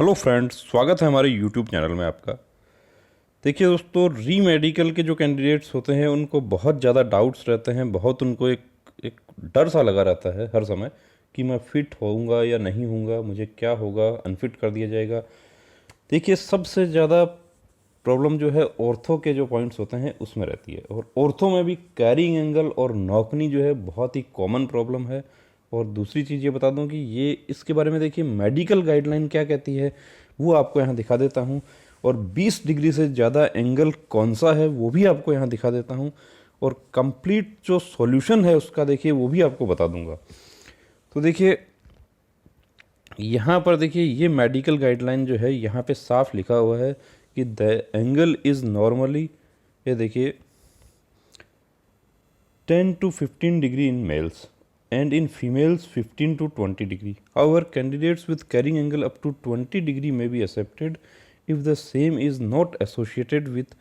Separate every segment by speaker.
Speaker 1: Hello friends, स्वागत है हमारे यूट्यूब चैनल में आपका। देखिए दोस्तों, री मेडिकल के जो कैंडिडेट्स होते हैं उनको बहुत ज़्यादा डाउट्स रहते हैं। बहुत उनको एक एक डर सा लगा रहता है हर समय कि मैं फिट होऊंगा या नहीं होऊंगा, मुझे क्या होगा, अनफिट कर दिया जाएगा। देखिए, सबसे ज़्यादा प्रॉब्लम जो है ऑर्थो के जो पॉइंट्स होते हैं उसमें रहती है, और ऑर्थो में भी कैरिंग एंगल और नॉकनी जो है बहुत ही कॉमन प्रॉब्लम है। और दूसरी चीज़ ये बता दूं कि ये इसके बारे में देखिए मेडिकल गाइडलाइन क्या कहती है, वो आपको यहाँ दिखा देता हूँ। और 20 डिग्री से ज़्यादा एंगल कौन सा है वो भी आपको यहाँ दिखा देता हूँ। और कंप्लीट जो सॉल्यूशन है उसका देखिए वो भी आपको बता दूंगा। तो देखिए, यहाँ पर देखिए ये मेडिकल गाइडलाइन जो है यहाँ पे साफ लिखा हुआ है कि द एंगल इज़ नॉर्मली, ये देखिए, 10 to 15 degree in males and in females 15 to 20 degree. However, candidates with carrying angle up to 20 degree may be accepted if the same is not associated with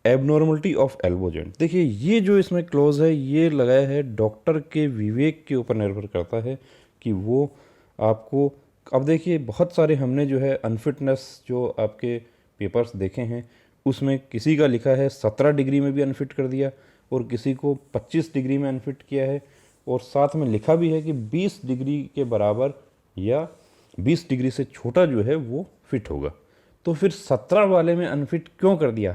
Speaker 1: abnormality of elbow joint. देखिए, ये जो इसमें close है ये लगाया है doctor के विवेक के ऊपर निर्भर करता है कि वो आपको। अब देखिए, बहुत सारे हमने जो है अनफिटनेस जो आपके पेपर्स देखे हैं उसमें किसी का लिखा है 17 डिग्री में भी अनफिट कर दिया और किसी को 25 डिग्री में अनफिट किया है, और साथ में लिखा भी है कि 20 डिग्री के बराबर या 20 डिग्री से छोटा जो है वो फिट होगा। तो फिर 17 वाले में अनफिट क्यों कर दिया?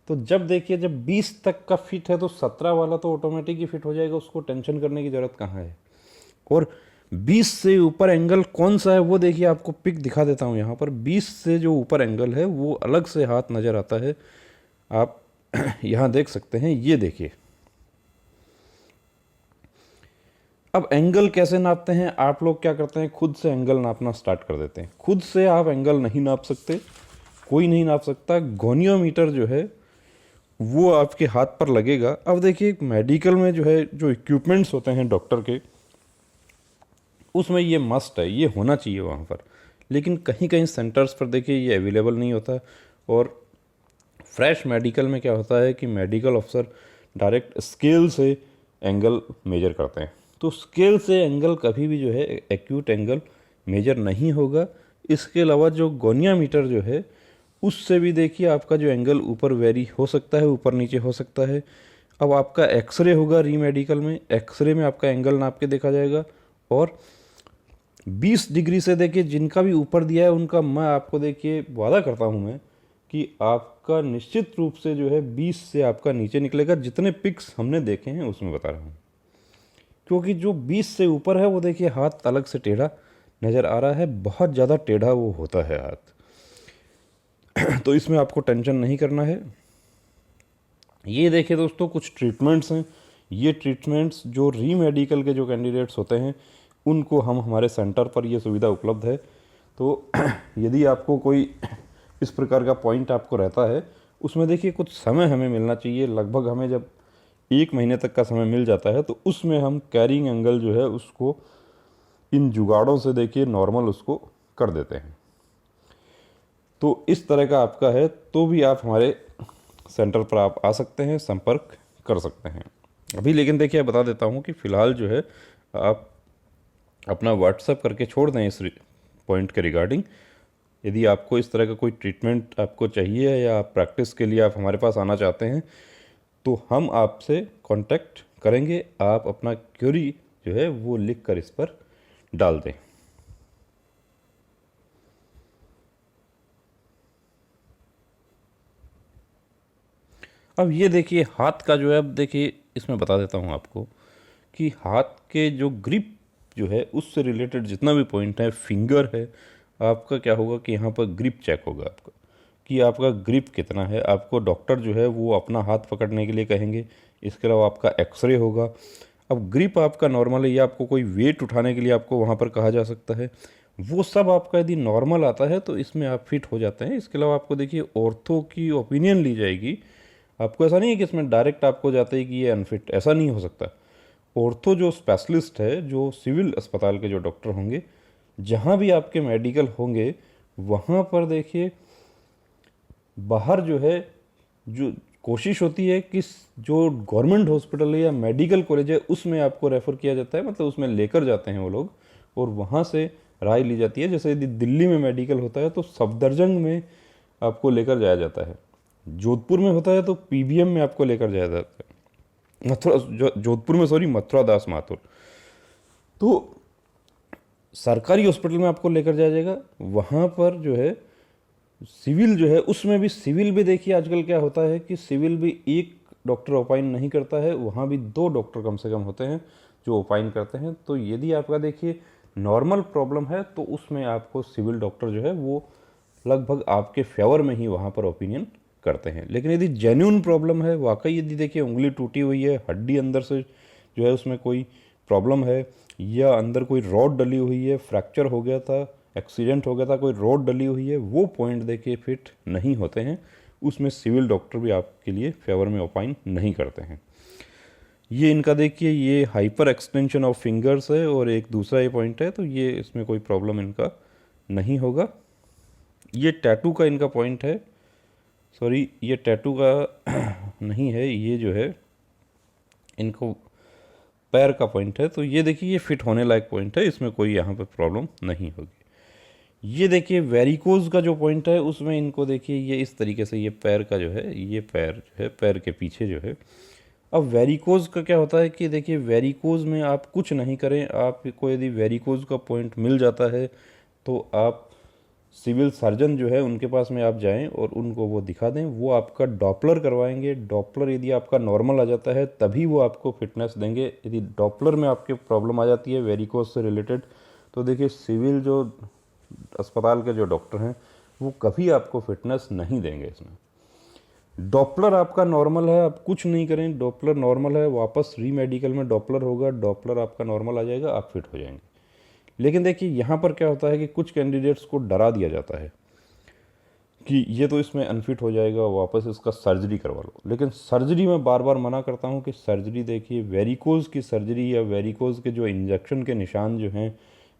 Speaker 1: तो जब देखिए, जब 20 तक का फिट है तो 17 वाला तो ऑटोमेटिक ही फिट हो जाएगा, उसको टेंशन करने की ज़रूरत कहाँ है। और 20 से ऊपर एंगल कौन सा है वो देखिए, आपको पिक दिखा देता हूँ यहाँ पर। 20 से जो ऊपर एंगल है वो अलग से हाथ नज़र आता है, आप यहाँ देख सकते हैं, ये देखिए। अब एंगल कैसे नापते हैं? आप लोग क्या करते हैं, खुद से एंगल नापना स्टार्ट कर देते हैं। खुद से आप एंगल नहीं नाप सकते, कोई नहीं नाप सकता। गोनियोमीटर जो है वो आपके हाथ पर लगेगा। अब देखिए, मेडिकल में जो है जो इक्विपमेंट्स होते हैं डॉक्टर के, उसमें ये मस्ट है, ये होना चाहिए वहाँ पर। लेकिन कहीं कहीं सेंटर्स पर देखिए ये अवेलेबल नहीं होता। और फ्रेश मेडिकल में क्या होता है कि मेडिकल अफसर डायरेक्ट स्केल से एंगल मेजर करते हैं। तो स्केल से एंगल कभी भी जो है एक्यूट एंगल मेजर नहीं होगा। इसके अलावा जो गोनियोमीटर जो है उससे भी देखिए आपका जो एंगल ऊपर वेरी हो सकता है, ऊपर नीचे हो सकता है। अब आपका एक्सरे होगा री मेडिकल में, एक्सरे में आपका एंगल नाप के देखा जाएगा। और 20 डिग्री से देखिए जिनका भी ऊपर दिया है उनका मैं आपको देखिए वादा करता हूँ मैं कि आपका निश्चित रूप से जो है 20 से आपका नीचे निकलेगा। जितने पिक्स हमने देखे हैं उसमें बता रहा हूँ, क्योंकि जो 20 से ऊपर है वो देखिए हाथ अलग से टेढ़ा नज़र आ रहा है, बहुत ज़्यादा टेढ़ा वो होता है हाथ। तो इसमें आपको टेंशन नहीं करना है। ये देखिए दोस्तों, कुछ ट्रीटमेंट्स हैं। ये ट्रीटमेंट्स जो री मेडिकल के जो कैंडिडेट्स होते हैं उनको हम हमारे सेंटर पर ये सुविधा उपलब्ध है। तो यदि आपको कोई इस प्रकार का पॉइंट आपको रहता है, उसमें देखिए कुछ समय हमें मिलना चाहिए। लगभग हमें जब 1 महीने तक का समय मिल जाता है तो उसमें हम कैरिंग एंगल जो है उसको इन जुगाड़ों से देखिए नॉर्मल उसको कर देते हैं। तो इस तरह का आपका है तो भी आप हमारे सेंटर पर आप आ सकते हैं, संपर्क कर सकते हैं अभी। लेकिन देखिए बता देता हूँ कि फ़िलहाल जो है आप अपना व्हाट्सएप करके छोड़ दें इस पॉइंट के रिगार्डिंग। यदि आपको इस तरह का कोई ट्रीटमेंट आपको चाहिए या प्रैक्टिस के लिए आप हमारे पास आना चाहते हैं तो हम आपसे कांटेक्ट करेंगे। आप अपना क्वेरी जो है वो लिख कर इस पर डाल दें। अब ये देखिए हाथ का जो है, अब देखिए इसमें बता देता हूँ आपको कि हाथ के जो ग्रिप जो है उससे रिलेटेड जितना भी पॉइंट है, फिंगर है, आपका क्या होगा कि यहाँ पर ग्रिप चेक होगा आपका कि आपका ग्रिप कितना है। आपको डॉक्टर जो है वो अपना हाथ पकड़ने के लिए कहेंगे। इसके अलावा आपका एक्सरे होगा। अब ग्रिप आपका नॉर्मल है या आपको कोई वेट उठाने के लिए आपको वहाँ पर कहा जा सकता है, वो सब आपका यदि नॉर्मल आता है तो इसमें आप फिट हो जाते हैं। इसके अलावा आपको देखिए ऑर्थो की ओपिनियन ली जाएगी। आपको ऐसा नहीं है कि इसमें डायरेक्ट आपको जाता है कि ये अनफिट, ऐसा नहीं हो सकता। ऑर्थो जो स्पेशलिस्ट है, जो सिविल अस्पताल के जो डॉक्टर होंगे, जहाँ भी आपके मेडिकल होंगे वहाँ पर देखिए बाहर जो है जो कोशिश होती है कि जो गवर्नमेंट हॉस्पिटल है या मेडिकल कॉलेज है उसमें आपको रेफ़र किया जाता है, मतलब उसमें लेकर जाते हैं वो लोग और वहाँ से राय ली जाती है। जैसे यदि दिल्ली में मेडिकल होता है तो सफदरजंग में आपको लेकर जाया जाता है, जोधपुर में होता है तो पीबीएम में आपको लेकर जाया जाता है, जोधपुर में, सॉरी, मथुरा दास माथुर। तो सरकारी हॉस्पिटल में आपको लेकर जाया जाएगा, वहाँ पर जो है सिविल जो है, उसमें भी सिविल भी देखिए आजकल क्या होता है कि सिविल भी एक डॉक्टर ओपाइन नहीं करता है, वहाँ भी 2 डॉक्टर कम से कम होते हैं जो ओपाइन करते हैं। तो यदि आपका देखिए नॉर्मल प्रॉब्लम है तो उसमें आपको सिविल डॉक्टर जो है वो लगभग आपके फेवर में ही वहाँ पर ओपिनियन करते हैं। लेकिन यदि जेन्युइन प्रॉब्लम है, वाकई यदि देखिए उंगली टूटी हुई है, हड्डी अंदर से जो है उसमें कोई प्रॉब्लम है, या अंदर कोई रॉड डली हुई है, फ्रैक्चर हो गया था, एक्सीडेंट हो गया था, कोई रॉड डली हुई है, वो पॉइंट देखिए फिट नहीं होते हैं, उसमें सिविल डॉक्टर भी आपके लिए फेवर में ओपाइन नहीं करते हैं। ये इनका देखिए ये हाइपर एक्सटेंशन ऑफ फिंगर्स है, और एक दूसरा ये पॉइंट है, तो ये इसमें कोई प्रॉब्लम इनका नहीं होगा। ये टैटू का इनका पॉइंट है, सॉरी ये टैटू का नहीं है, ये जो है इनको पैर का पॉइंट है। तो ये देखिए ये फिट होने लायक पॉइंट है, इसमें कोई यहाँ पे प्रॉब्लम नहीं होगी। ये देखिए वेरिकोज का जो पॉइंट है उसमें इनको देखिए ये इस तरीके से, ये पैर का जो है, ये पैर जो है, पैर के पीछे जो है। अब वेरिकोज का क्या होता है कि देखिए वेरिकोज में आप कुछ नहीं करें, आपको यदि वेरिकोज का पॉइंट मिल जाता है तो आप सिविल सर्जन जो है उनके पास में आप जाएं और उनको वो दिखा दें, वो आपका डॉपलर करवाएंगे। डॉपलर यदि आपका नॉर्मल आ जाता है तभी वो आपको फिटनेस देंगे। यदि डॉपलर में आपके प्रॉब्लम आ जाती है वेरिकोज से रिलेटेड, तो देखिए सिविल जो अस्पताल के जो डॉक्टर हैं वो कभी आपको फिटनेस नहीं देंगे। इसमें डॉपलर आपका नॉर्मल है, आप कुछ नहीं करें, डॉपलर नॉर्मल है, वापस री मेडिकल में डॉपलर होगा, डॉपलर आपका नॉर्मल आ जाएगा, आप फिट हो जाएंगे। लेकिन देखिए यहाँ पर क्या होता है कि कुछ कैंडिडेट्स को डरा दिया जाता है कि ये तो इसमें अनफिट हो जाएगा, वापस इसका सर्जरी करवा लो। लेकिन सर्जरी में बार बार मना करता हूँ कि सर्जरी देखिए वेरिकोज की सर्जरी या वेरिकोज के जो इंजेक्शन के निशान जो हैं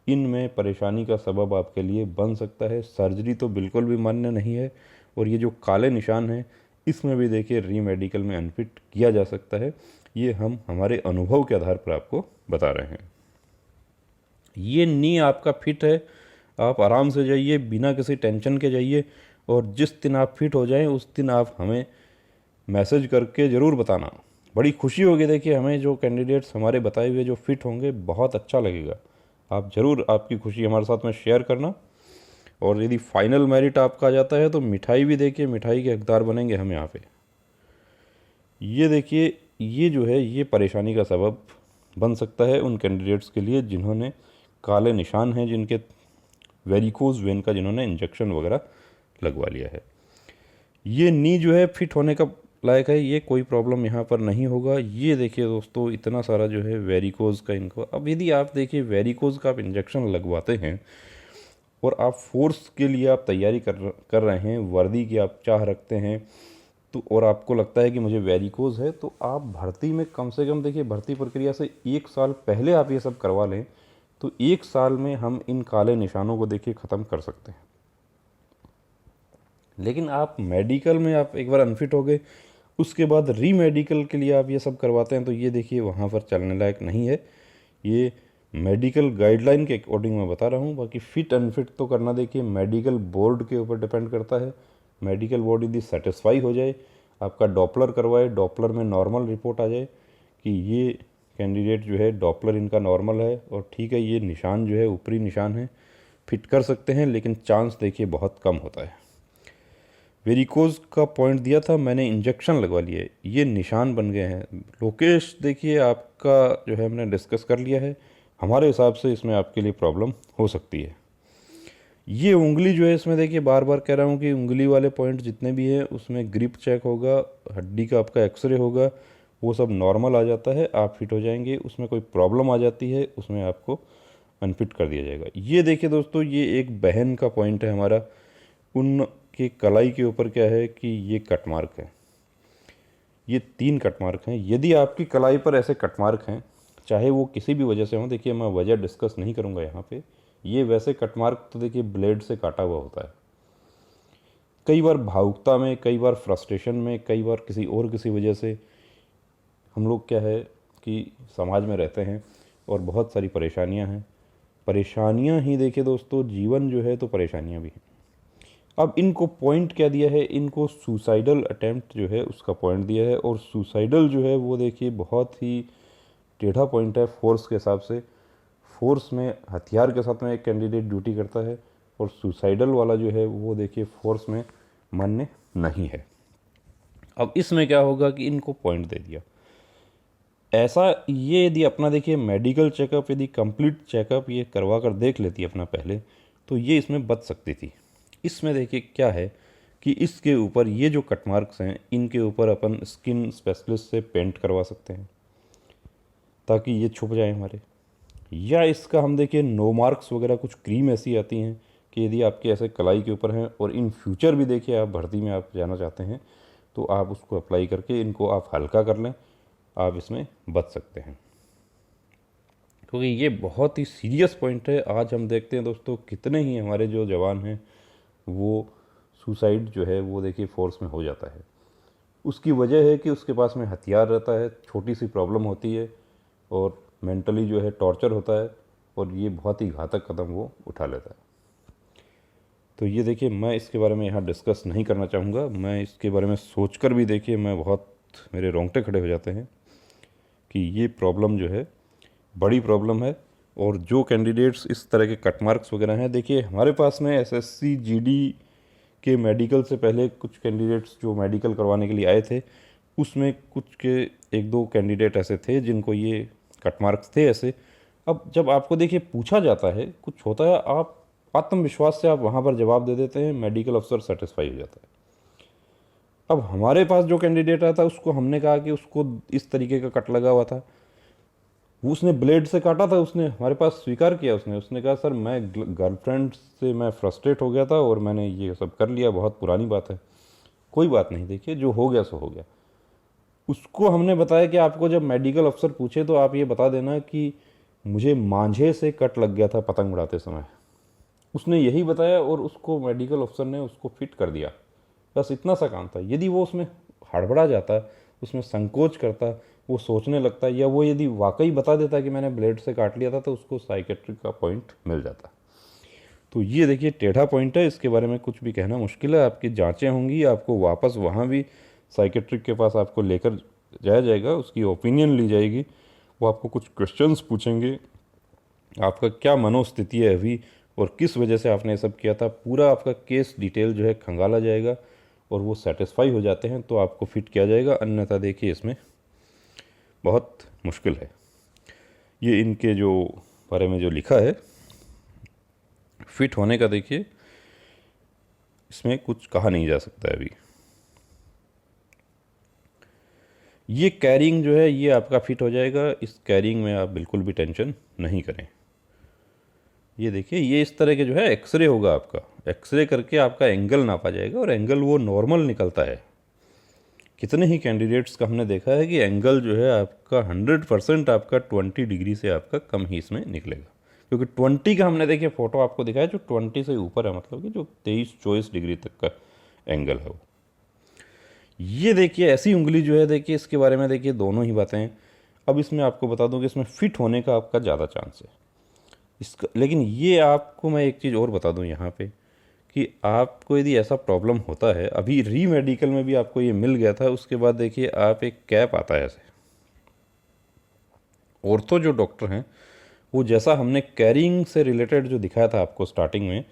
Speaker 1: इनमें परेशानी का सबब आपके लिए बन सकता है। सर्जरी तो बिल्कुल भी मान्य नहीं है, और ये जो काले निशान हैं इसमें भी देखिए री मेडिकल में अनफिट किया जा सकता है। ये हम हमारे अनुभव के आधार पर आपको बता रहे हैं। ये नी आपका फिट है, आप आराम से जाइए, बिना किसी टेंशन के जाइए, और जिस दिन आप फिट हो जाएं उस दिन आप हमें मैसेज करके ज़रूर बताना, बड़ी खुशी होगी। देखिए हमें जो कैंडिडेट्स हमारे बताए हुए जो फिट होंगे बहुत अच्छा लगेगा। आप ज़रूर आपकी खुशी हमारे साथ में शेयर करना, और यदि फाइनल मेरिट आपका आ जाता है तो मिठाई भी देखिए, मिठाई के हकदार बनेंगे हम यहाँ पे। ये देखिए ये जो है ये परेशानी का सबब बन सकता है उन कैंडिडेट्स के लिए जिन्होंने काले निशान हैं, जिनके वेरिकोज वेन का जिन्होंने इंजेक्शन वगैरह लगवा लिया है। ये नी जो है फिट होने का लायक है, ये कोई प्रॉब्लम यहाँ पर नहीं होगा। ये देखिए दोस्तों इतना सारा जो है वेरिकोज का इनको। अब यदि आप देखिए वेरिकोज का आप इंजेक्शन लगवाते हैं और आप फोर्स के लिए आप तैयारी कर रहे हैं, वर्दी की आप चाह रखते हैं, तो और आपको लगता है कि मुझे वेरिकोज है, तो आप भर्ती में कम से कम देखिए भर्ती प्रक्रिया से 1 साल पहले आप ये सब करवा लें, तो 1 साल में हम इन काले निशानों को देखिए ख़त्म कर सकते हैं। लेकिन आप मेडिकल में आप एक बार अनफिट हो गए, उसके बाद री मेडिकल के लिए आप ये सब करवाते हैं, तो ये देखिए वहाँ पर चलने लायक नहीं है। ये मेडिकल गाइडलाइन के अकॉर्डिंग मैं बता रहा हूँ, बाकी फिट अनफिट तो करना देखिए मेडिकल बोर्ड के ऊपर डिपेंड करता है। मेडिकल बोर्ड यदि सेटिस्फाई हो जाए, आपका डॉपलर करवाए, डॉपलर में नॉर्मल रिपोर्ट आ जाए कि ये कैंडिडेट जो है डॉपलर इनका नॉर्मल है और ठीक है, ये निशान जो है ऊपरी निशान है, फिट कर सकते हैं, लेकिन चांस देखिए बहुत कम होता है। वेरिकोज का पॉइंट दिया था मैंने, इंजेक्शन लगवा लिए, ये निशान बन गए हैं। लोकेश देखिए आपका जो है हमने डिस्कस कर लिया है, हमारे हिसाब से इसमें आपके लिए प्रॉब्लम हो सकती है। ये उंगली जो है इसमें देखिए बार बार कह रहा हूँ कि उंगली वाले पॉइंट जितने भी हैं उसमें ग्रिप चेक होगा, हड्डी का आपका एक्सरे होगा, वो सब नॉर्मल आ जाता है, आप फिट हो जाएंगे। उसमें कोई प्रॉब्लम आ जाती है उसमें आपको अनफिट कर दिया जाएगा। ये देखिए दोस्तों ये एक बहन का पॉइंट है हमारा, उनकी कलाई के ऊपर क्या है कि ये कट मार्क है, ये 3 कट मार्क हैं। यदि आपकी कलाई पर ऐसे कट मार्क हैं, चाहे वो किसी भी वजह से हों, देखिए मैं वजह डिस्कस नहीं करूँगा यहाँ पे, ये वैसे कट मार्क तो देखिए ब्लेड से काटा हुआ होता है। कई बार भावुकता में, कई बार फ्रस्ट्रेशन में, कई बार किसी वजह से हम लोग क्या है कि समाज में रहते हैं और बहुत सारी परेशानियां हैं, परेशानियां ही देखिए दोस्तों, जीवन जो है तो परेशानियां भी हैं। अब इनको पॉइंट क्या दिया है, इनको सुसाइडल अटेम्प्ट जो है उसका पॉइंट दिया है। और सुसाइडल जो है वो देखिए बहुत ही टेढ़ा पॉइंट है फोर्स के हिसाब से। फोर्स में हथियार के साथ में एक कैंडिडेट ड्यूटी करता है, और सुसाइडल वाला जो है वो देखिए फोर्स में मान्य नहीं है। अब इसमें क्या होगा कि इनको पॉइंट दे दिया ऐसा, ये यदि अपना देखिए मेडिकल चेकअप, यदि कंप्लीट चेकअप ये करवा कर देख लेती अपना पहले, तो ये इसमें बच सकती थी। इसमें देखिए क्या है कि इसके ऊपर ये जो कट मार्क्स हैं, इनके ऊपर अपन स्किन स्पेशलिस्ट से पेंट करवा सकते हैं ताकि ये छुप जाए हमारे। या इसका हम देखिए नो मार्क्स वगैरह कुछ क्रीम ऐसी आती हैं कि यदि आपके ऐसे कलाई के ऊपर हैं और इन फ्यूचर भी देखिए आप भर्ती में आप जाना चाहते हैं, तो आप उसको अप्लाई करके इनको आप हल्का कर लें, आप इसमें बच सकते हैं। क्योंकि ये बहुत ही सीरियस पॉइंट है। आज हम देखते हैं दोस्तों कितने ही हमारे जो जवान हैं वो सुसाइड जो है वो देखिए फोर्स में हो जाता है। उसकी वजह है कि उसके पास में हथियार रहता है, छोटी सी प्रॉब्लम होती है और मेंटली जो है टॉर्चर होता है, और ये बहुत ही घातक कदम वो उठा लेता है। तो ये देखिए मैं इसके बारे में यहाँ डिस्कस नहीं करना चाहूँगा। मैं इसके बारे में सोचकर भी देखिए मैं बहुत, मेरे रोंगटे खड़े हो जाते हैं कि ये प्रॉब्लम जो है बड़ी प्रॉब्लम है। और जो कैंडिडेट्स इस तरह के कट मार्क्स वगैरह हैं, देखिए हमारे पास में एसएससी जीडी के मेडिकल से पहले कुछ कैंडिडेट्स जो मेडिकल करवाने के लिए आए थे, उसमें कुछ के एक दो कैंडिडेट ऐसे थे जिनको ये कट मार्क्स थे ऐसे। अब जब आपको देखिए पूछा जाता है, कुछ होता है, आप आत्मविश्वास से आप वहाँ पर जवाब दे देते हैं, मेडिकल अफसर सेटिस्फाई हो जाता है। अब हमारे पास जो कैंडिडेट आया था उसको हमने कहा कि उसको इस तरीके का कट लगा हुआ था, उसने ब्लेड से काटा था, उसने हमारे पास स्वीकार किया। उसने कहा सर मैं गर्लफ्रेंड से मैं फ्रस्ट्रेट हो गया था और मैंने ये सब कर लिया, बहुत पुरानी बात है। कोई बात नहीं, देखिए जो हो गया सो हो गया। उसको हमने बताया कि आपको जब मेडिकल अफसर पूछे तो आप ये बता देना कि मुझे मांझे से कट लग गया था पतंग उड़ाते समय। उसने यही बताया और उसको मेडिकल अफसर ने उसको फिट कर दिया। बस इतना सा काम था। यदि वो उसमें हड़बड़ा जाता, उसमें संकोच करता, वो सोचने लगता, या वो यदि वाकई बता देता कि मैंने ब्लेड से काट लिया था, तो उसको साइकेट्रिक का पॉइंट मिल जाता। तो ये देखिए टेढ़ा पॉइंट है, इसके बारे में कुछ भी कहना मुश्किल है। आपकी जांचें होंगी, आपको वापस वहाँ भी साइकेट्रिक के पास आपको लेकर जाया जाएगा, उसकी ओपिनियन ली जाएगी। वो आपको कुछ क्वेश्चंस पूछेंगे, आपका क्या मनोस्थिति है अभी और किस वजह से आपने ये सब किया था, पूरा आपका केस डिटेल जो है खंगाला जाएगा। और वो सेटिस्फाई हो जाते हैं तो आपको फिट किया जाएगा, अन्यथा देखिए इसमें बहुत मुश्किल है। ये इनके जो बारे में जो लिखा है फिट होने का, देखिए इसमें कुछ कहा नहीं जा सकता है अभी। ये कैरिंग जो है ये आपका फिट हो जाएगा, इस कैरिंग में आप बिल्कुल भी टेंशन नहीं करें। ये देखिए ये इस तरह के जो है एक्सरे होगा, आपका एक्सरे करके आपका एंगल नापा जाएगा और एंगल वो नॉर्मल निकलता है। कितने ही कैंडिडेट्स का हमने देखा है कि एंगल जो है आपका 100% आपका 20 डिग्री से आपका कम ही इसमें निकलेगा। क्योंकि 20 का हमने देखिए फ़ोटो आपको दिखाया जो 20 से ऊपर है, मतलब कि जो 23-24 डिग्री तक का एंगल है वो। ये देखिए ऐसी उंगली जो है, देखिए इसके बारे में देखिए दोनों ही बातें हैं। अब इसमें आपको बता दूं कि इसमें फिट होने का आपका ज़्यादा चांस है इसका। लेकिन ये आपको मैं एक चीज़ और बता दूं यहाँ पे कि आपको यदि ऐसा प्रॉब्लम होता है, अभी री मेडिकल में भी आपको ये मिल गया था, उसके बाद देखिए आप एक कैप आता है ऐसे। ऑर्थो जो डॉक्टर हैं वो जैसा हमने कैरिंग से रिलेटेड जो दिखाया था आपको स्टार्टिंग में,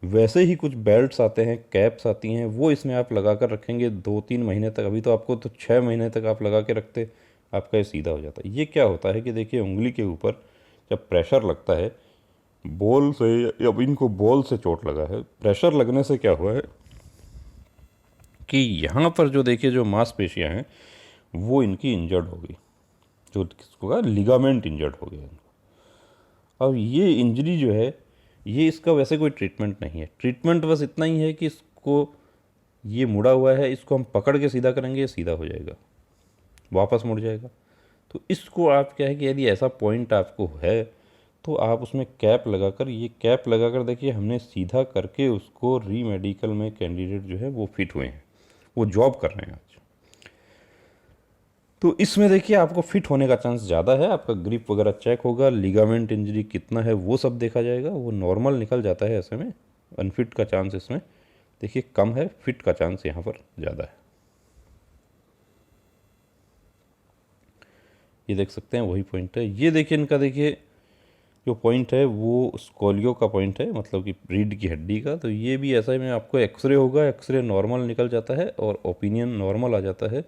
Speaker 1: वैसे ही कुछ बेल्ट्स आते हैं, कैप्स आती हैं, वो इसमें आप लगा कर रखेंगे 2-3 महीने तक। अभी तो आपको तो 6 महीने तक आप लगा के रखते, आपका ये सीधा हो जाता है। ये क्या होता है कि देखिए उंगली के ऊपर जब प्रेशर लगता है बॉल से, अब इनको बॉल से चोट लगा है, प्रेशर लगने से क्या हुआ है कि यहाँ पर जो देखिए जो मांसपेशियाँ हैं वो इनकी इंजर्ड हो गई, जो किसको कहा लिगामेंट इंजर्ड हो गया इनको। अब ये इंजरी जो है ये इसका वैसे कोई ट्रीटमेंट नहीं है। ट्रीटमेंट बस इतना ही है कि इसको, ये मुड़ा हुआ है, इसको हम पकड़ के सीधा करेंगे, ये सीधा हो जाएगा, वापस मुड़ जाएगा। तो इसको आप क्या है कि यदि ऐसा पॉइंट आपको है तो आप उसमें कैप लगाकर, ये कैप लगाकर देखिए हमने सीधा करके उसको री मेडिकल में कैंडिडेट जो है वो फिट हुए हैं, वो जॉब कर रहे हैं आज। तो इसमें देखिए आपको फिट होने का चांस ज़्यादा है, आपका ग्रिप वगैरह चेक होगा, लिगामेंट इंजरी कितना है वो सब देखा जाएगा, वो नॉर्मल निकल जाता है ऐसे में। अनफिट का चांस इसमें देखिए कम है, फिट का चांस यहाँ पर ज़्यादा है। ये देख सकते हैं वही पॉइंट है। ये देखिए इनका, देखिए जो पॉइंट है वो स्कोलियो का पॉइंट है, मतलब कि रीढ़ की हड्डी का। तो ये भी ऐसा ही में आपको एक्सरे होगा, एक्सरे नॉर्मल निकल जाता है और ओपिनियन नॉर्मल आ जाता है।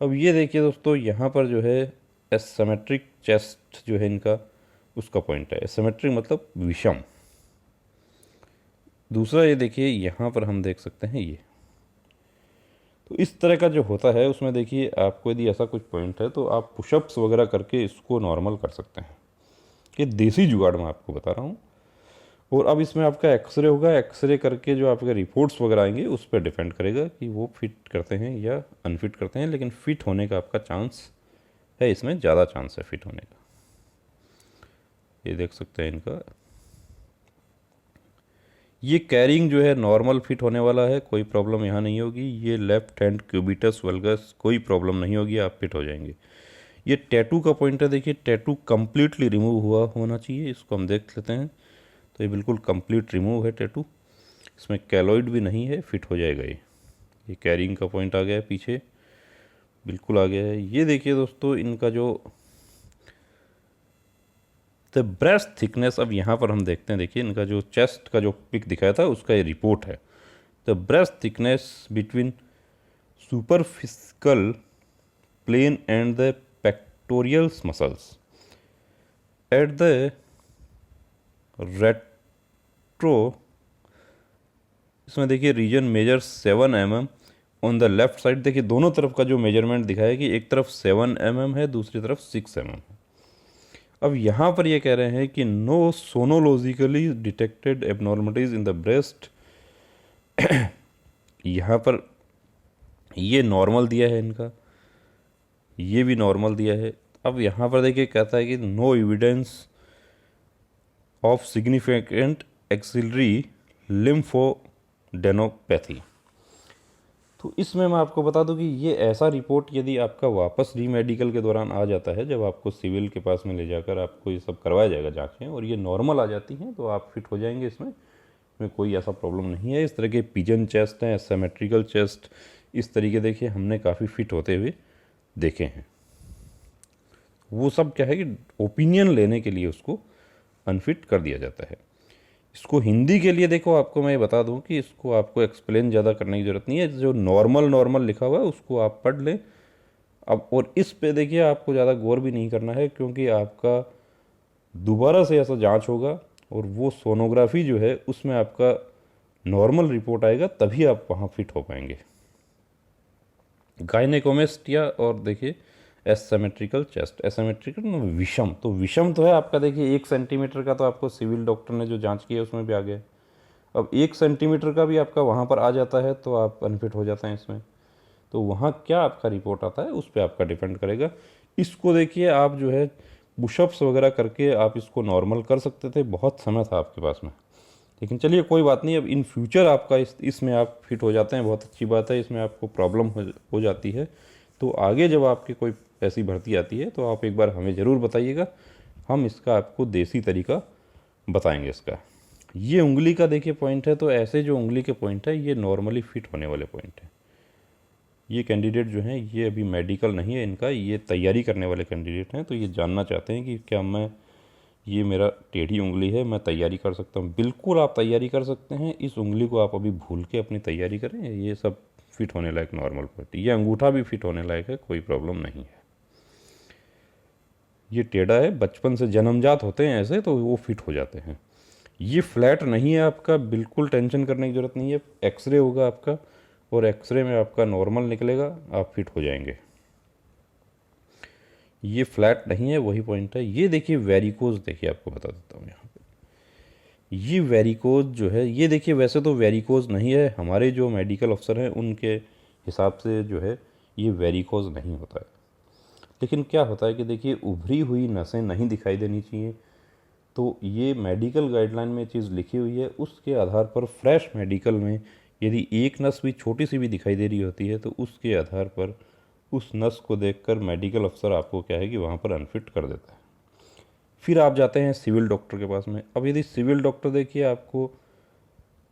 Speaker 1: अब ये देखिए दोस्तों, यहाँ पर जो है एसिमेट्रिक चेस्ट जो है इनका, उसका पॉइंट है। एसिमेट्रिक मतलब विषम। दूसरा ये देखिए यहाँ पर हम देख सकते हैं ये, तो इस तरह का जो होता है उसमें देखिए आपको यदि ऐसा कुछ पॉइंट है तो आप पुशअप्स वगैरह करके इसको नॉर्मल कर सकते हैं। ये देसी जुगाड़ मैं आपको बता रहा हूँ। और अब इसमें आपका एक्सरे होगा, एक्सरे करके जो आपके रिपोर्ट्स वगैरह आएंगे उस पर डिपेंड करेगा कि वो फिट करते हैं या अनफिट करते हैं, लेकिन फिट होने का आपका चांस है, इसमें ज़्यादा चांस है फिट होने का। ये देख सकते हैं इनका, ये कैरिंग जो है नॉर्मल फिट होने वाला है, कोई प्रॉब्लम यहाँ नहीं होगी। ये लेफ्ट हैंड क्यूबिटस वल्गस, कोई प्रॉब्लम नहीं होगी, आप फिट हो जाएंगे। ये टैटू का पॉइंट है, देखिए टैटू कंप्लीटली रिमूव हुआ होना चाहिए, इसको हम देख लेते हैं। तो ये बिल्कुल कंप्लीट रिमूव है टैटू, इसमें कैलोइड भी नहीं है, फिट हो जाएगा ये कैरिंग का पॉइंट आ गया है, पीछे बिल्कुल आ गया है। ये देखिए दोस्तों इनका जो द ब्रेस्ट थिकनेस, अब यहाँ पर हम देखते हैं, देखिए इनका जो चेस्ट का जो पिक दिखाया था उसका ये रिपोर्ट है। The breast thickness between superficial plane and the pectoralis muscles at the retro, इसमें देखिए region measure 7 mm on the left side. देखिए दोनों तरफ का जो मेजरमेंट दिखाया कि एक तरफ 7 mm है, दूसरी तरफ 6 mm है। अब यहाँ पर ये कह रहे हैं कि no sonologically detected abnormalities in the breast. यहाँ पर ये नॉर्मल दिया है इनका, ये भी नॉर्मल दिया है। अब यहाँ पर देखिए कहता है कि no evidence of significant axillary lymphadenopathy. तो इसमें मैं आपको बता दूं कि ये ऐसा रिपोर्ट यदि आपका वापस री मेडिकल के दौरान आ जाता है, जब आपको सिविल के पास में ले जाकर आपको ये सब करवाया जाएगा जांचें, और ये नॉर्मल आ जाती हैं तो आप फिट हो जाएंगे। इसमें कोई ऐसा प्रॉब्लम नहीं है। इस तरह के पिजन चेस्ट हैं, सिमेट्रिकल चेस्ट, इस तरीके देखिए हमने काफ़ी फिट होते हुए देखे हैं। वो सब क्या है कि ओपिनियन लेने के लिए उसको अनफिट कर दिया जाता है। इसको हिंदी के लिए देखो, आपको मैं ये बता दूं कि इसको आपको एक्सप्लेन ज़्यादा करने की ज़रूरत नहीं है, जो नॉर्मल लिखा हुआ है उसको आप पढ़ लें। अब और इस पे देखिए आपको ज़्यादा गौर भी नहीं करना है, क्योंकि आपका दोबारा से ऐसा जांच होगा और वो सोनोग्राफी जो है उसमें आपका नॉर्मल रिपोर्ट आएगा, तभी आप वहाँ फिट हो पाएंगे। गायनेकोमेस्टिया, और देखिए एसिमेट्रिकल चेस्ट, एसिमेट्रिकल विषम, तो विषम तो है आपका, देखिए 1 सेंटीमीटर का तो आपको सिविल डॉक्टर ने जो जांच की है उसमें भी आ गया। अब 1 सेंटीमीटर का भी आपका वहाँ पर आ जाता है तो आप अनफिट हो जाते हैं इसमें। तो वहाँ क्या आपका रिपोर्ट आता है उस पर आपका डिपेंड करेगा। इसको देखिए आप जो है पुशअप्स वगैरह करके आप इसको नॉर्मल कर सकते थे, बहुत समय था आपके पास में, लेकिन चलिए कोई बात नहीं। अब इन फ्यूचर आपका इसमें आप फिट हो जाते हैं, बहुत अच्छी बात है। इसमें आपको प्रॉब्लम हो जाती है तो आगे जब आपकी कोई ऐसी भर्ती आती है तो आप एक बार हमें ज़रूर बताइएगा, हम इसका आपको देसी तरीका बताएंगे इसका। ये उंगली का देखिए पॉइंट है, तो ऐसे जो उंगली के पॉइंट है ये नॉर्मली फिट होने वाले पॉइंट है। ये कैंडिडेट जो हैं ये अभी मेडिकल नहीं है इनका, ये तैयारी करने वाले कैंडिडेट हैं। तो ये जानना चाहते हैं कि क्या मैं, ये मेरा टेढ़ी उंगली है, मैं तैयारी कर सकता हूँ। बिल्कुल आप तैयारी कर सकते हैं, इस उंगली को आप अभी भूल के अपनी तैयारी करें, ये सब फिट होने लायक नॉर्मल पॉइंट। ये अंगूठा भी फिट होने लायक है, कोई प्रॉब्लम नहीं है। ये टेढ़ा है, बचपन से जन्मजात होते हैं ऐसे तो वो फिट हो जाते हैं। ये फ्लैट नहीं है आपका, बिल्कुल टेंशन करने की ज़रूरत नहीं है। एक्सरे होगा आपका और एक्सरे में आपका नॉर्मल निकलेगा, आप फिट हो जाएंगे। ये फ्लैट नहीं है, वही पॉइंट है। ये देखिए वेरिकोज, देखिए आपको बता देता हूँ यहाँ पे, ये वेरिकोज जो है, ये देखिए वैसे तो वेरिकोज नहीं है, हमारे जो मेडिकल अफसर हैं उनके हिसाब से जो है ये वेरिकोज नहीं होता है। लेकिन क्या होता है कि देखिए उभरी हुई नसें नहीं दिखाई देनी चाहिए, तो ये मेडिकल गाइडलाइन में चीज़ लिखी हुई है, उसके आधार पर फ्रेश मेडिकल में यदि एक नस भी छोटी सी भी दिखाई दे रही होती है तो उसके आधार पर उस नस को देखकर मेडिकल अफसर आपको क्या है कि वहाँ पर अनफिट कर देता है। फिर आप जाते हैं सिविल डॉक्टर के पास में। अब यदि सिविल डॉक्टर देखिए आपको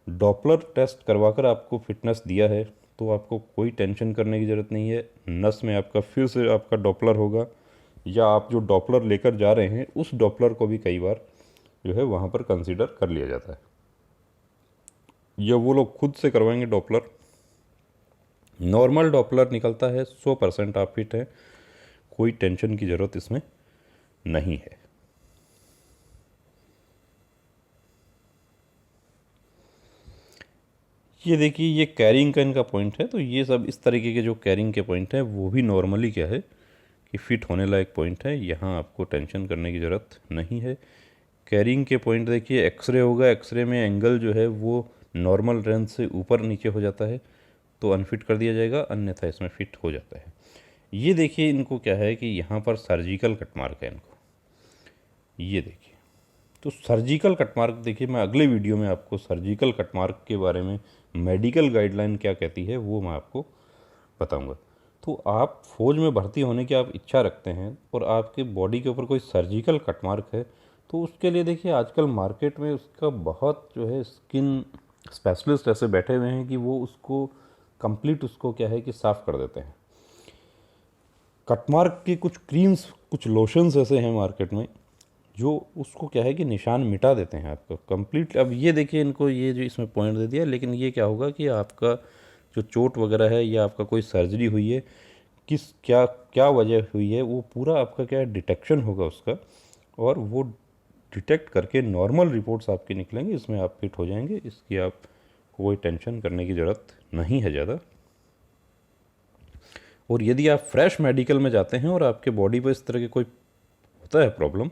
Speaker 1: डॉपलर टेस्ट करवाकर आपको फिटनेस दिया है तो आपको कोई टेंशन करने की ज़रूरत नहीं है। नस में आपका फिर से आपका डॉपलर होगा, या आप जो डॉपलर लेकर जा रहे हैं उस डॉपलर को भी कई बार जो है वहाँ पर कंसीडर कर लिया जाता है, या वो लोग खुद से करवाएंगे डॉपलर। नॉर्मल डॉपलर निकलता है 100% आप फिट हैं, कोई टेंशन की ज़रूरत इसमें नहीं है। ये देखिए ये कैरिंग का इनका पॉइंट है, तो ये सब इस तरीके के जो कैरिंग के पॉइंट हैं वो भी नॉर्मली क्या है कि फिट होने लायक पॉइंट है, यहाँ आपको टेंशन करने की ज़रूरत नहीं है। कैरिंग के पॉइंट देखिए एक्सरे होगा, एक्सरे में एंगल जो है वो नॉर्मल रेंज से ऊपर नीचे हो जाता है तो अनफिट कर दिया जाएगा, अन्यथा इसमें फिट हो जाता है। ये देखिए इनको क्या है कि यहाँ पर सर्जिकल कट मार्क है इनको, ये देखिए। तो सर्जिकल कट मार्क देखिए मैं अगले वीडियो में आपको सर्जिकल कट मार्क के बारे में मेडिकल गाइडलाइन क्या कहती है वो मैं आपको बताऊंगा। तो आप फौज में भर्ती होने की आप इच्छा रखते हैं और आपके बॉडी के ऊपर कोई सर्जिकल कट मार्क है तो उसके लिए देखिए आजकल मार्केट में उसका बहुत जो है स्किन स्पेशलिस्ट ऐसे बैठे हुए हैं कि वो उसको कंप्लीट उसको क्या है कि साफ़ कर देते हैं। कटमार्क की कुछ क्रीम्स कुछ लोशंस ऐसे हैं मार्केट में जो उसको क्या है कि निशान मिटा देते हैं आपका कंप्लीट। अब ये देखिए इनको ये जो इसमें पॉइंट दे दिया, लेकिन ये क्या होगा कि आपका जो चोट वगैरह है या आपका कोई सर्जरी हुई है किस क्या क्या वजह हुई है वो पूरा आपका क्या डिटेक्शन होगा उसका, और वो डिटेक्ट करके नॉर्मल रिपोर्ट्स आपकी निकलेंगे, इसमें आप फिट हो जाएंगे। इसकी आप कोई टेंशन करने की ज़रूरत नहीं है ज़्यादा। और यदि आप फ्रेश मेडिकल में जाते हैं और आपके बॉडी पर इस तरह के कोई होता है प्रॉब्लम,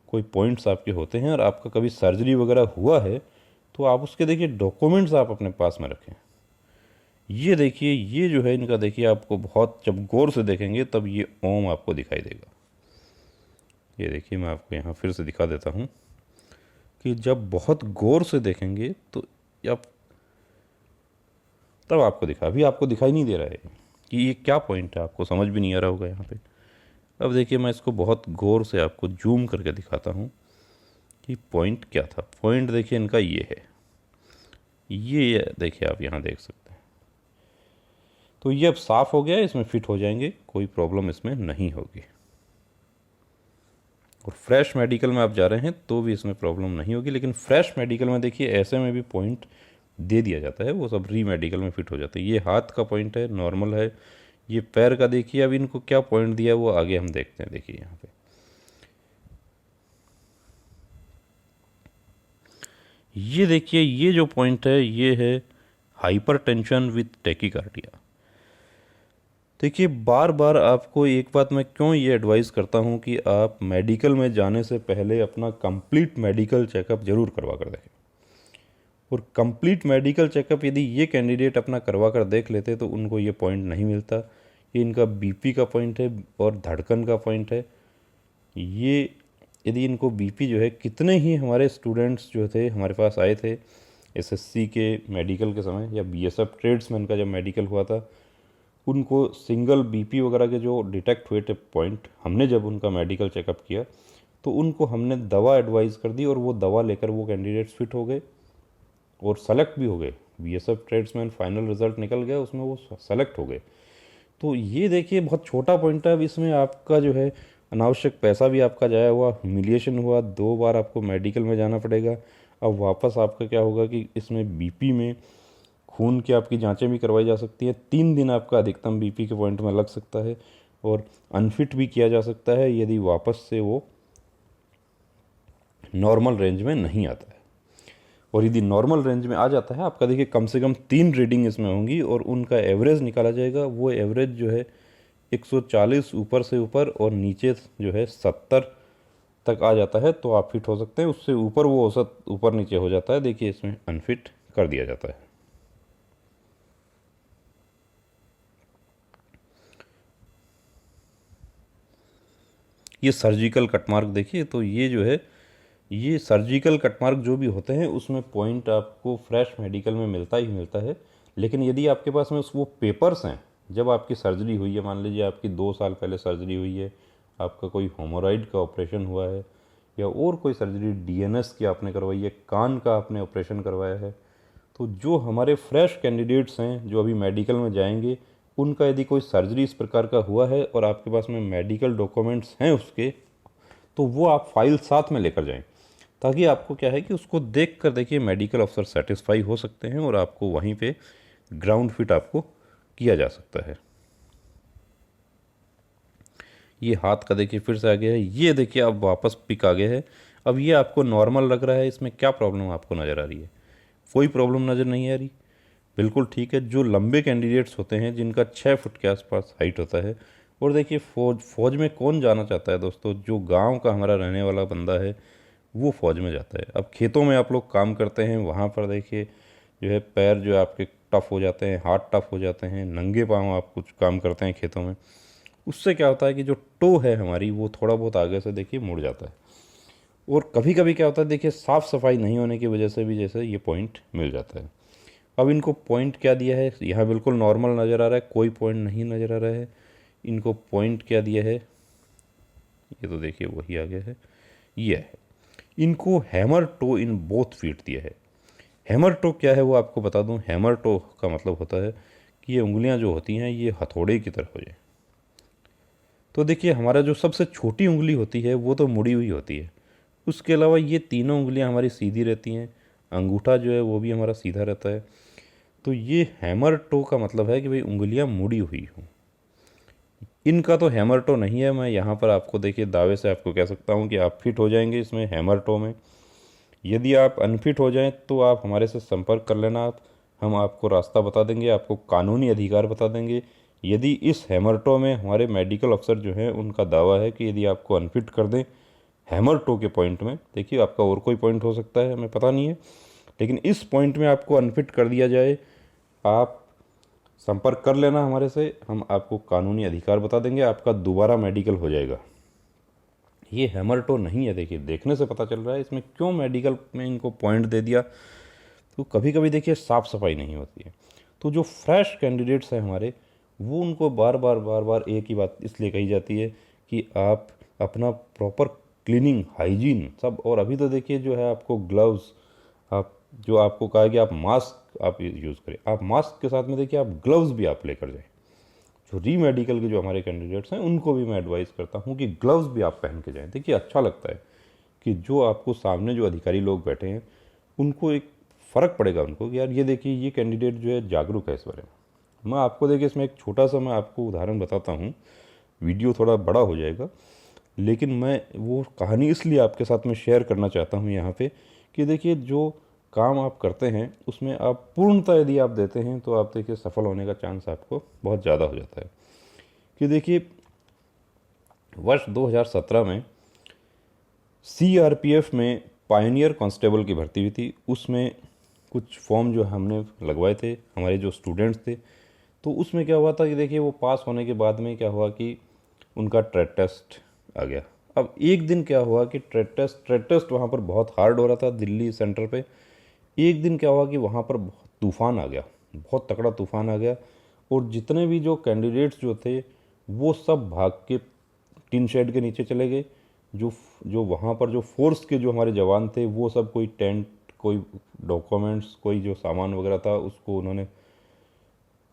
Speaker 1: कोई पॉइंट्स आपके होते हैं और आपका कभी सर्जरी वगैरह हुआ है तो आप उसके देखिए डॉक्यूमेंट्स आप अपने पास में रखें। ये देखिए ये जो है इनका देखिए आपको बहुत जब गौर से देखेंगे तब ये ओम आपको दिखाई देगा। ये देखिए मैं आपको यहाँ फिर से दिखा देता हूँ कि जब बहुत गौर से देखेंगे तो आप तब आपको दिखा, अभी आपको दिखाई नहीं दे रहा है कि ये क्या पॉइंट है, आपको समझ भी नहीं आ रहा होगा यहाँ पे। अब देखिए मैं इसको बहुत गौर से आपको जूम करके दिखाता हूँ कि पॉइंट क्या था। पॉइंट देखिए इनका ये है, ये देखिए आप यहाँ देख सकते हैं। तो ये अब साफ़ हो गया, इसमें फिट हो जाएंगे, कोई प्रॉब्लम इसमें नहीं होगी। और फ्रेश मेडिकल में आप जा रहे हैं तो भी इसमें प्रॉब्लम नहीं होगी। लेकिन फ्रेश मेडिकल में देखिए ऐसे में भी पॉइंट दे दिया जाता है, वो सब री मेडिकल में फिट हो जाता है। ये हाथ का पॉइंट है, नॉर्मल है। ये पैर का देखिए अब इनको क्या पॉइंट दिया है वो आगे हम देखते हैं। देखिए यहाँ पे ये देखिए ये जो पॉइंट है ये है हाइपरटेंशन विथ टैकीकार्डिया। देखिए बार बार आपको एक बात मैं क्यों ये एडवाइस करता हूँ कि आप मेडिकल में जाने से पहले अपना कंप्लीट मेडिकल चेकअप जरूर करवा कर देखें। और कंप्लीट मेडिकल चेकअप यदि ये कैंडिडेट अपना करवा कर देख लेते तो उनको ये पॉइंट नहीं मिलता। ये इनका बीपी का पॉइंट है और धड़कन का पॉइंट है। ये यदि इनको बीपी जो है, कितने ही हमारे स्टूडेंट्स जो थे हमारे पास आए थे एसएससी के मेडिकल के समय या बीएसएफ ट्रेड्समैन का जब मेडिकल हुआ था, उनको सिंगल बीपी वगैरह के जो डिटेक्ट हुए थे पॉइंट, हमने जब उनका मेडिकल चेकअप किया तो उनको हमने दवा एडवाइस कर दी और वो दवा लेकर वो कैंडिडेट्स फिट हो गए और सेलेक्ट भी हो गए। बीएसएफ ट्रेड्समैन फाइनल रिजल्ट निकल गया, उसमें वो सेलेक्ट हो गए। तो ये देखिए बहुत छोटा पॉइंट है। अब इसमें आपका जो है अनावश्यक पैसा भी आपका जाया हुआ, ह्यूमिलिएशन हुआ, 2 बार आपको मेडिकल में जाना पड़ेगा। अब वापस आपका क्या होगा कि इसमें बीपी में खून की आपकी जांचें भी करवाई जा सकती है। 3 दिन आपका अधिकतम बीपी के पॉइंट में लग सकता है और अनफिट भी किया जा सकता है यदि वापस से वो नॉर्मल रेंज में नहीं आता है। और यदि नॉर्मल रेंज में आ जाता है आपका देखिए कम से कम 3 रीडिंग इसमें होंगी और उनका एवरेज निकाला जाएगा। वो एवरेज जो है 140 ऊपर से ऊपर और नीचे जो है 70 तक आ जाता है तो आप फिट हो सकते हैं। उससे ऊपर वो औसत ऊपर नीचे हो जाता है, देखिए इसमें अनफिट कर दिया जाता है। ये सर्जिकल कटमार्क देखिए, तो ये जो है ये सर्जिकल कटमार्क जो भी होते हैं उसमें पॉइंट आपको फ्रेश मेडिकल में मिलता ही मिलता है। लेकिन यदि आपके पास में वो पेपर्स हैं जब आपकी सर्जरी हुई है, मान लीजिए आपकी 2 साल पहले सर्जरी हुई है, आपका कोई हेमोरॉइड का ऑपरेशन हुआ है या और कोई सर्जरी डीएनएस की आपने करवाई है, कान का आपने ऑपरेशन करवाया है, तो जो हमारे फ्रेश कैंडिडेट्स हैं जो अभी मेडिकल में जाएंगे, उनका यदि कोई सर्जरी इस प्रकार का हुआ है और आपके पास में मेडिकल डॉक्यूमेंट्स हैं उसके, तो वो आप फाइल साथ में लेकर जाएं, ताकि आपको क्या है कि उसको देख कर देखिए मेडिकल अफसर सेटिस्फाई हो सकते हैं और आपको वहीं पे ग्राउंड फिट आपको किया जा सकता है। ये हाथ का देखिए फिर से आ गया है, ये देखिए अब वापस पिक आ गया है। अब ये आपको नॉर्मल लग रहा है, इसमें क्या प्रॉब्लम आपको नज़र आ रही है? कोई प्रॉब्लम नज़र नहीं आ रही, बिल्कुल ठीक है। जो लंबे कैंडिडेट्स होते हैं जिनका 6 फुट के आसपास हाइट होता है, और देखिए फौज में कौन जाना चाहता है दोस्तों? जो गांव का हमारा रहने वाला बंदा है वो फौज में जाता है। अब खेतों में आप लोग काम करते हैं, वहाँ पर देखिए जो है पैर जो है आपके टफ हो जाते हैं, हाथ टफ हो जाते हैं, नंगे पाँव आप कुछ काम करते हैं खेतों में, उससे क्या होता है कि जो टो है हमारी वो थोड़ा बहुत आगे से देखिए मुड़ जाता है। और कभी कभी क्या होता है देखिए साफ़ सफाई नहीं होने की वजह से भी जैसे ये पॉइंट मिल जाता है। अब इनको पॉइंट क्या दिया है? यहाँ बिल्कुल नॉर्मल नज़र आ रहा है, कोई पॉइंट नहीं नज़र आ रहा है। इनको पॉइंट क्या दिया है? ये तो देखिए वही आ गया है, ये है। इनको hammer toe in both feet दिया है। हैमर टो क्या है वो आपको बता दूं। हैमर टो का मतलब होता है कि ये उंगलियां जो होती हैं ये हथौड़े की तरह हो जाए। तो देखिए हमारा जो सबसे छोटी उंगली होती है वो तो मुड़ी हुई होती है, उसके अलावा ये तीनों उंगलियां हमारी सीधी रहती हैं, अंगूठा जो है वो भी हमारा सीधा रहता है। तो ये हैमर टो का मतलब है कि भाई उंगलियां मुड़ी हुई हों। इनका तो हैमर टो नहीं है। मैं यहाँ पर आपको देखिए दावे से आपको कह सकता हूँ कि आप फिट हो जाएंगे इसमें हैमर टो में। यदि आप अनफिट हो जाएं तो आप हमारे से संपर्क कर लेना। आप हम आपको रास्ता बता देंगे, आपको कानूनी अधिकार बता देंगे। यदि इस हैमर टो में हमारे मेडिकल अफसर जो हैं उनका दावा है कि यदि आपको अनफिट कर दें हैमर टो के पॉइंट में, देखिए आपका और कोई पॉइंट हो सकता है हमें पता नहीं है, लेकिन इस पॉइंट में आपको अनफिट कर दिया जाए, आप संपर्क कर लेना हमारे से, हम आपको कानूनी अधिकार बता देंगे, आपका दोबारा मेडिकल हो जाएगा। ये हैमर टो नहीं है, देखिए देखने से पता चल रहा है। इसमें क्यों मेडिकल में इनको पॉइंट दे दिया? तो कभी कभी देखिए साफ़ सफाई नहीं होती है, तो जो फ्रेश कैंडिडेट्स हैं हमारे, वो उनको बार बार एक ही बात इसलिए कही जाती है कि आप अपना प्रॉपर क्लीनिंग हाइजीन सब। और अभी तो देखिए जो है आपको ग्लव्स, आप जो आपको कहा कि आप मास्क आप यूज़ करें, आप मास्क के साथ में देखिए आप ग्लव्स भी आप लेकर जाएं। जो री मेडिकल के जो हमारे कैंडिडेट्स हैं उनको भी मैं एडवाइस करता हूँ कि ग्लव्स भी आप पहन के जाएं। देखिए अच्छा लगता है कि जो आपको सामने जो अधिकारी लोग बैठे हैं उनको एक फ़र्क पड़ेगा उनको कि यार ये देखिए ये कैंडिडेट जो है जागरूक है इस बारे में। मैं आपको देखिए इसमें एक छोटा सा मैं आपको उदाहरण बताता हूँ, वीडियो थोड़ा बड़ा हो जाएगा, लेकिन मैं वो कहानी इसलिए आपके साथ में शेयर करना चाहता हूँ यहाँ पे कि देखिए जो काम आप करते हैं उसमें आप पूर्णता यदि आप देते हैं तो आप देखिए सफल होने का चांस आपको बहुत ज़्यादा हो जाता है। कि देखिए वर्ष 2017 में सीआरपीएफ में पायनियर कांस्टेबल की भर्ती हुई थी। उसमें कुछ फॉर्म जो हमने लगवाए थे, हमारे जो स्टूडेंट्स थे, तो उसमें क्या हुआ था कि देखिए वो पास होने के बाद में क्या हुआ कि उनका ट्रेड टेस्ट आ गया। अब एक दिन क्या हुआ कि ट्रेड टेस्ट वहाँ पर बहुत हार्ड हो रहा था दिल्ली सेंटर पे। एक दिन क्या हुआ कि वहाँ पर बहुत तूफ़ान आ गया, बहुत तकड़ा तूफ़ान आ गया, और जितने भी जो कैंडिडेट्स जो थे वो सब भाग के टिन शेड के नीचे चले गए। जो जो वहाँ पर जो फोर्स के जो हमारे जवान थे वो सब कोई टेंट, कोई डॉक्यूमेंट्स, कोई जो सामान वगैरह था उसको उन्होंने,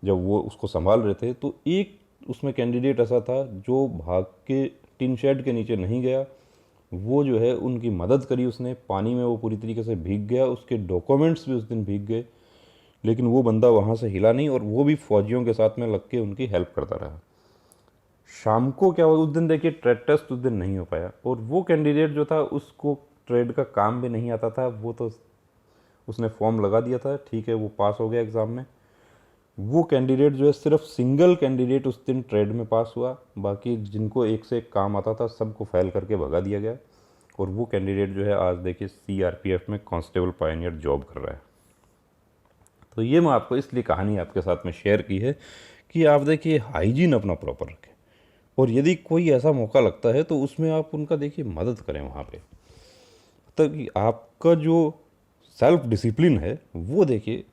Speaker 1: जब वो उसको संभाल रहे थे तो एक उसमें कैंडिडेट ऐसा था जो भाग के टिन शेड के नीचे नहीं गया। वो जो है उनकी मदद करी उसने, पानी में वो पूरी तरीके से भीग गया, उसके डॉक्यूमेंट्स भी उस दिन भीग गए, लेकिन वो बंदा वहाँ से हिला नहीं और वो भी फौजियों के साथ में लग के उनकी हेल्प करता रहा। शाम को क्या हुआ उस दिन, देखिए ट्रेड टेस्ट उस दिन नहीं हो पाया, और वो कैंडिडेट जो था उसको ट्रेड का काम भी नहीं आता था, वो तो उसने फॉर्म लगा दिया था, ठीक है वो पास हो गया एग्ज़ाम में। वो कैंडिडेट जो है सिर्फ सिंगल कैंडिडेट उस दिन ट्रेड में पास हुआ, बाकी जिनको एक से एक काम आता था सबको फेल करके भगा दिया गया। और वो कैंडिडेट जो है आज देखिए सीआरपीएफ में कांस्टेबल पायनियर जॉब कर रहा है। तो ये मैं आपको इसलिए कहानी आपके साथ में शेयर की है कि आप देखिए हाइजीन अपना प्रॉपर रखें, और यदि कोई ऐसा मौका लगता है तो उसमें आप उनका देखिए मदद करें वहाँ पे, ताकि आपका जो सेल्फ डिसिप्लिन है वो देखिए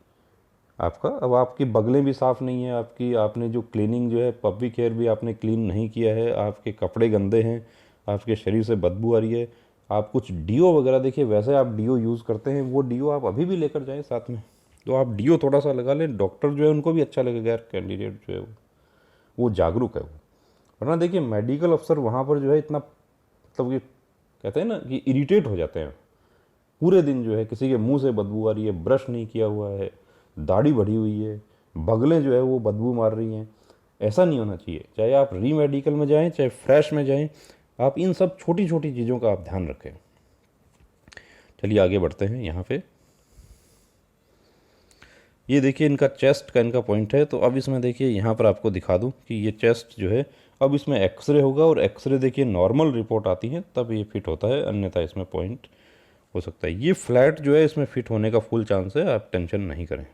Speaker 1: आपका। अब आपकी बगलें भी साफ़ नहीं है आपकी, आपने जो क्लीनिंग जो है पब्लिक हेयर भी आपने क्लीन नहीं किया है, आपके कपड़े गंदे हैं, आपके शरीर से बदबू आ रही है। आप कुछ डीओ वगैरह देखिए, वैसे आप डीओ यूज़ करते हैं, वो डीओ आप अभी भी लेकर जाएं साथ में, तो आप डीओ थोड़ा सा लगा लें। डॉक्टर जो है उनको भी अच्छा लगेगा यार, कैंडिडेट जो है वो जागरूक है वो। वरना देखिए मेडिकल अफसर वहाँ पर जो है इतना मतलब कि कहते हैं ना कि इरिटेट हो जाते हैं पूरे दिन, जो है किसी के मुंह से बदबू आ रही है, ब्रश नहीं किया हुआ है, दाढ़ी बढ़ी हुई है, बगलें जो है वो बदबू मार रही हैं। ऐसा नहीं होना चाहिए। चाहे आप री मेडिकल में जाएं, चाहे फ्रेश में जाएं, आप इन सब छोटी छोटी चीज़ों का आप ध्यान रखें। चलिए आगे बढ़ते हैं। यहाँ पे ये देखिए इनका चेस्ट का इनका पॉइंट है, तो अब इसमें देखिए यहाँ पर आपको दिखा दूँ कि ये चेस्ट जो है अब इसमें एक्सरे होगा, और एक्सरे देखिए नॉर्मल रिपोर्ट आती है तब ये फिट होता है, अन्यथा इसमें पॉइंट हो सकता है। ये फ्लैट जो है इसमें फिट होने का फुल चांस है, आप टेंशन नहीं करें।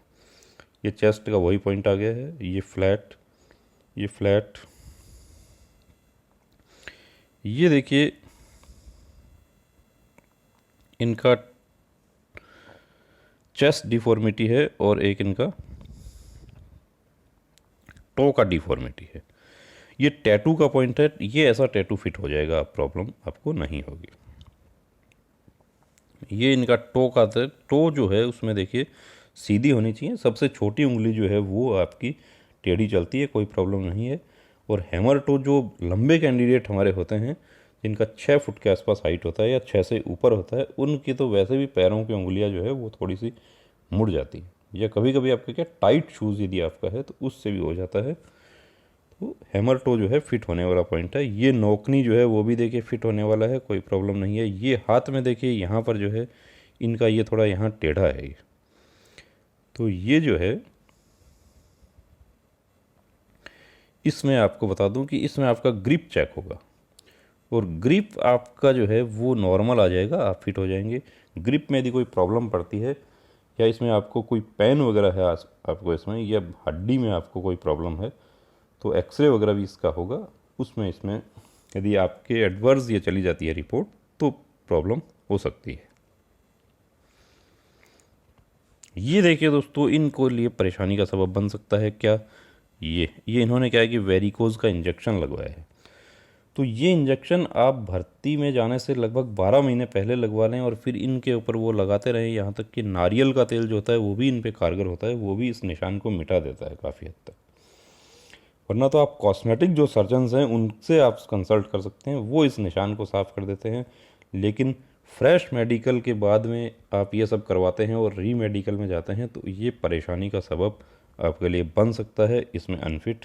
Speaker 1: ये चेस्ट का वही पॉइंट आ गया है, ये फ्लैट, ये फ्लैट। ये देखिए इनका चेस्ट डिफॉर्मिटी है और एक इनका टो का डिफॉर्मिटी है। ये टैटू का पॉइंट है, ये ऐसा टैटू फिट हो जाएगा, प्रॉब्लम आपको नहीं होगी। ये इनका टो का टो जो है उसमें देखिए सीधी होनी चाहिए, सबसे छोटी उंगली जो है वो आपकी टेढ़ी चलती है, कोई प्रॉब्लम नहीं है। और हैमर टो जो लंबे कैंडिडेट हमारे होते हैं जिनका 6 फुट के आसपास हाइट होता है या 6 से ऊपर होता है, उनकी तो वैसे भी पैरों की उंगलियां जो है वो थोड़ी सी मुड़ जाती है, या कभी कभी आपका क्या टाइट शूज़ यदि आपका है तो उससे भी हो जाता है। तो हैमर टो जो है फिट होने वाला पॉइंट है। ये नोकनी जो है वो भी देखिए फिट होने वाला है, कोई प्रॉब्लम नहीं है। ये हाथ में देखिए यहाँ पर जो है इनका ये थोड़ा यहाँ टेढ़ा है ये, तो ये जो है इसमें आपको बता दूं कि इसमें आपका ग्रिप चेक होगा, और ग्रिप आपका जो है वो नॉर्मल आ जाएगा, आप फिट हो जाएंगे। ग्रिप में यदि कोई प्रॉब्लम पड़ती है या इसमें आपको कोई पेन वगैरह है आपको इसमें, या हड्डी में आपको कोई प्रॉब्लम है, तो एक्सरे वगैरह भी इसका होगा। उसमें इसमें यदि आपके एडवर्स ये चली जाती है रिपोर्ट तो प्रॉब्लम हो सकती है। ये देखिए दोस्तों, इनको लिए परेशानी का सबब बन सकता है क्या, ये इन्होंने क्या है कि वेरिकोज का इंजेक्शन लगवाया है। तो ये इंजेक्शन आप भर्ती में जाने से लगभग 12 महीने पहले लगवा लें, और फिर इनके ऊपर वो लगाते रहें, यहाँ तक कि नारियल का तेल जो होता है वो भी इन पे कारगर होता है, वो भी इस निशान को मिटा देता है काफ़ी हद तक। वरना तो आप कॉस्मेटिक जो सर्जन्स हैं उनसे आप कंसल्ट कर सकते हैं, वो इस निशान को साफ़ कर देते हैं। लेकिन फ्रेश मेडिकल के बाद में आप ये सब करवाते हैं और री मेडिकल में जाते हैं तो ये परेशानी का सबब आपके लिए बन सकता है, इसमें अनफिट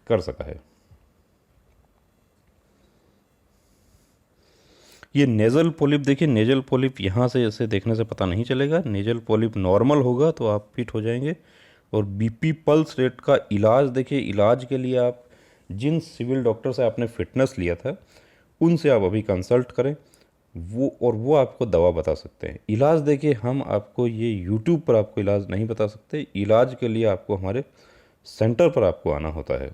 Speaker 1: कर सका है। ये नेज़ल पॉलिप देखिए, नेज़ल पॉलिप यहाँ से ऐसे देखने से पता नहीं चलेगा, नेज़ल पॉलिप नॉर्मल होगा तो आप फिट हो जाएंगे। और बीपी पल्स रेट का इलाज देखिए, इलाज के लिए आप जिन सिविल डॉक्टर से आपने फिटनेस लिया था उनसे आप अभी कंसल्ट करें, वो आपको दवा बता सकते हैं। इलाज देखिए हम आपको ये यूट्यूब पर आपको इलाज नहीं बता सकते, इलाज के लिए आपको हमारे सेंटर पर आपको आना होता है।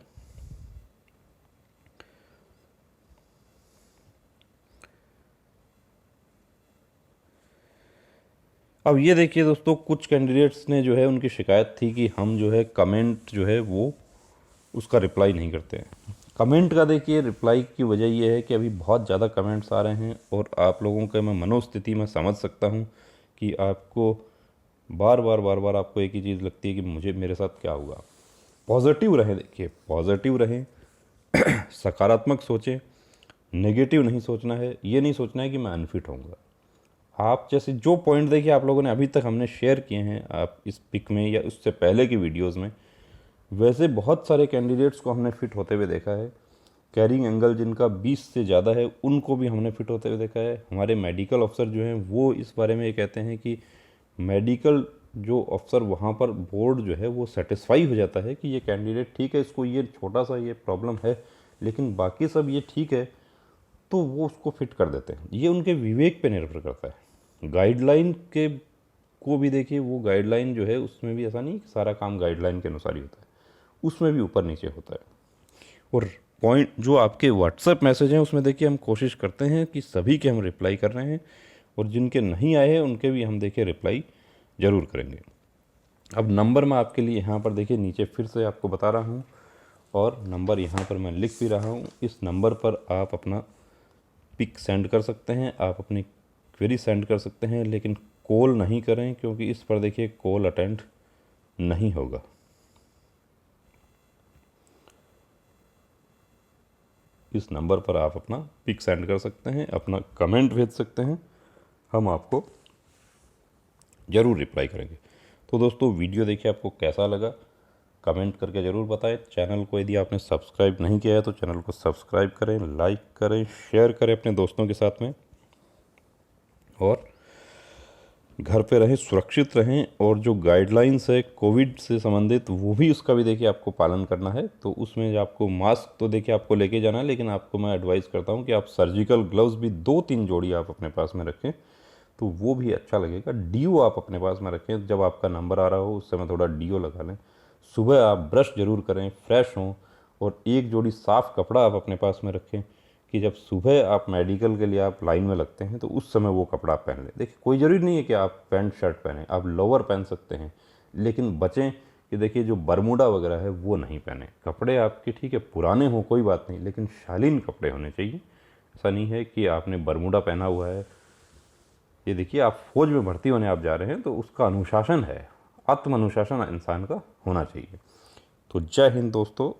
Speaker 1: अब ये देखिए दोस्तों, कुछ कैंडिडेट्स ने जो है उनकी शिकायत थी कि हम जो है कमेंट जो है वो उसका रिप्लाई नहीं करते हैं। कमेंट का देखिए रिप्लाई की वजह ये है कि अभी बहुत ज़्यादा कमेंट्स आ रहे हैं, और आप लोगों के मैं मनोस्थिति में समझ सकता हूँ कि आपको बार बार आपको एक ही चीज़ लगती है कि मेरे साथ क्या हुआ। पॉजिटिव रहें, देखिए पॉजिटिव रहें, सकारात्मक सोचें, नेगेटिव नहीं सोचना है। ये नहीं सोचना है कि मैं अनफिट होऊंगा। आप जैसे जो पॉइंट देखिए आप लोगों ने अभी तक हमने शेयर किए हैं आप इस पिक में या उससे पहले की वीडियोस में, वैसे बहुत सारे कैंडिडेट्स को हमने फिट होते हुए देखा है। कैरिंग एंगल जिनका 20 से ज़्यादा है उनको भी हमने फिट होते हुए देखा है। हमारे मेडिकल अफसर जो हैं वो इस बारे में ये कहते हैं कि मेडिकल जो अफसर वहाँ पर बोर्ड जो है वो सेटिस्फाई हो जाता है कि ये कैंडिडेट ठीक है, इसको ये छोटा सा ये प्रॉब्लम है लेकिन बाकी सब ये ठीक है, तो वो उसको फिट कर देते हैं। ये उनके विवेक पे निर्भर करता है। गाइडलाइन के को भी देखिए, वो गाइडलाइन जो है उसमें भी ऐसा नहीं कि सारा काम गाइडलाइन के अनुसार ही होता है, उसमें भी ऊपर नीचे होता है। और पॉइंट जो आपके व्हाट्सएप मैसेज हैं उसमें देखिए हम कोशिश करते हैं कि सभी के हम रिप्लाई कर रहे हैं, और जिनके नहीं आए हैं उनके भी हम देखिए रिप्लाई ज़रूर करेंगे। अब नंबर मैं आपके लिए यहाँ पर देखिए नीचे फिर से आपको बता रहा हूँ, और नंबर यहाँ पर मैं लिख भी रहा हूँ। इस नंबर पर आप अपना पिक सेंड कर सकते हैं, आप अपनी क्वेरी सेंड कर सकते हैं, लेकिन कॉल नहीं करें, क्योंकि इस पर देखिए कॉल अटेंड नहीं होगा। इस नंबर पर आप अपना पिक सेंड कर सकते हैं, अपना कमेंट भेज सकते हैं, हम आपको ज़रूर रिप्लाई करेंगे। तो दोस्तों वीडियो देखिए आपको कैसा लगा कमेंट करके ज़रूर बताएं। चैनल को यदि आपने सब्सक्राइब नहीं किया है तो चैनल को सब्सक्राइब करें, लाइक करें, शेयर करें अपने दोस्तों के साथ में, और घर पे रहें, सुरक्षित रहें। और जो गाइडलाइंस है कोविड से संबंधित वो भी, उसका भी देखिए आपको पालन करना है। तो उसमें जो आपको मास्क तो देखिए आपको लेके जाना है, लेकिन आपको मैं एडवाइस करता हूँ कि आप सर्जिकल ग्लव्स भी 2-3 जोड़ी आप अपने पास में रखें, तो वो भी अच्छा लगेगा। डीओ आप अपने पास में रखें, जब आपका नंबर आ रहा हो उस समय थोड़ा डीओ लगा लें। सुबह आप ब्रश जरूर करें, फ्रेश हों, और एक जोड़ी साफ़ कपड़ा आप अपने पास में रखें कि जब सुबह आप मेडिकल के लिए आप लाइन में लगते हैं तो उस समय वो कपड़ा आप पहन लें। देखिए कोई ज़रूरी नहीं है कि आप पैंट शर्ट पहनें, आप लोअर पहन सकते हैं, लेकिन बचें कि देखिए जो बरमूडा वगैरह है वो नहीं पहने। कपड़े आपके ठीक है पुराने हों कोई बात नहीं, लेकिन शालीन कपड़े होने चाहिए। ऐसा नहीं है कि आपने बरमूडा पहना हुआ है। ये देखिए आप फौज में भर्ती होने आप जा रहे हैं, तो उसका अनुशासन है, आत्म अनुशासन इंसान का होना चाहिए। तो जय हिंद दोस्तों।